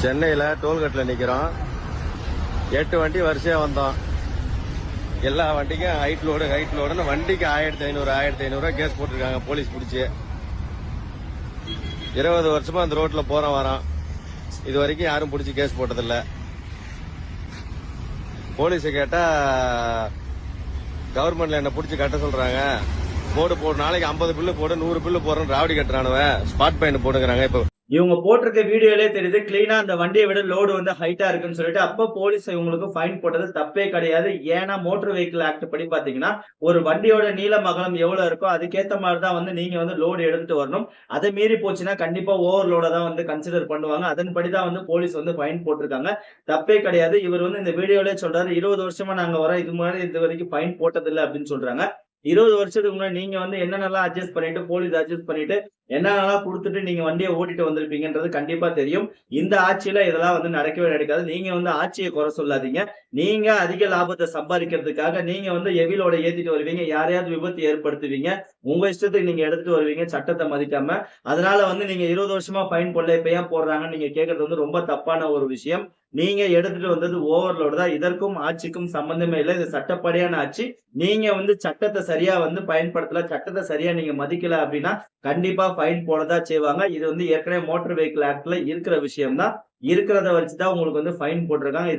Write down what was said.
சென்னையில் டோல்கேட்டில் நிற்கிறோம். 8 வண்டி வரிசையாக வந்தோம். எல்லா வண்டிக்கும் ஹைட் லோடுன்னு வண்டிக்கு 1500 கேஸ் போட்டிருக்காங்க போலீஸ் பிடிச்சி. 20 வருஷமா அந்த ரோட்ல போறோம் வரோம். இது வரைக்கும் யாரும் பிடிச்சி கேஸ் போட்டதில்லை. போலீஸை கேட்டா கவர்மெண்ட்ல என்ன பிடிச்சி கட்ட சொல்றாங்க. போடு நாளைக்கு 50 பில்லு போடு 100 பில்லு போடுறோம் ராவடி கட்டுறானுவ. Spot point போடுங்கிறாங்க. இப்போ இவங்க போட்டிருக்க வீடியோலே தெரியுது கிளீனா அந்த வண்டியை விட லோடு வந்து ஹைட்டா இருக்குன்னு சொல்லிட்டு. அப்ப போலீஸ் இவங்களுக்கு ஃபைன் போட்டது தப்பே கிடையாது. ஏன்னா மோட்டார் வெஹிக்கிள் ஆக்ட் படி பாத்தீங்கன்னா ஒரு வண்டியோட நீளம் அகலம் எவ்வளவு இருக்கோ அதுக்கேத்த மாதிரிதான் வந்து நீங்க வந்து லோடு எடுத்துட்டு வரணும். அதை மீறி போச்சுன்னா கண்டிப்பா ஓவர்லோட தான் வந்து கன்சிடர் பண்ணுவாங்க. அதன்படிதான் வந்து போலீஸ் வந்து ஃபைன் போட்டிருக்காங்க. தப்பே கிடையாது. இவர் வந்து இந்த வீடியோலே சொல்றாரு 20 வருஷமா நாங்க வரோம், இது மாதிரி இது வரைக்கும் ஃபைன் போட்டதில்லை அப்படின்னு சொல்றாங்க. 20 வருஷத்துக்கு முன்னாடி நீங்க வந்து என்னென்னலாம் அட்ஜஸ்ட் பண்ணிட்டு போலீஸ் அட்ஜஸ்ட் பண்ணிட்டு என்னென்னலாம் கொடுத்துட்டு நீங்க வண்டியை ஓட்டிட்டு வந்திருப்பீங்கன்றது கண்டிப்பா தெரியும். இந்த ஆட்சியில இதெல்லாம் வந்து நடக்கவே நடக்காது. நீங்க வந்து ஆட்சியை குறை சொல்லாதீங்க. நீங்க அதிக லாபத்தை சம்பாதிக்கிறதுக்காக நீங்க வந்து எவிலோட ஏத்திட்டு வருவீங்க, யாரையாவது விபத்து ஏற்படுத்துவீங்க, உங்க இஷ்டத்துக்கு நீங்க எடுத்துட்டு வருவீங்க சட்டத்தை மதிக்காம. அதனால வந்து நீங்க 20 வருஷமா ஃபைன் போடல, இப்ப ஏன் போடுறாங்கன்னு நீங்க கேட்கறது வந்து ரொம்ப தப்பான ஒரு விஷயம். நீங்க எடுத்துட்டு வந்தது ஓவர்லோடு தான். இதற்கும் ஆட்சிக்கும் சம்பந்தமே இல்லை. இது சட்டப்படியான ஆட்சி. நீங்க வந்து சட்டத்தை சரியா வந்து பயன்படுத்தல, சட்டத்தை சரியா நீங்க மதிக்கல அப்படின்னா கண்டிப்பா ஃபைன் போடதான் செய்வாங்க. இது வந்து ஏற்கனவே மோட்டார் வெஹிக்கிள் ஆக்ட்ல இருக்கிற விஷயம் தான். இருக்கிறத வச்சுதான் உங்களுக்கு வந்து ஃபைன் போட்டிருக்காங்க.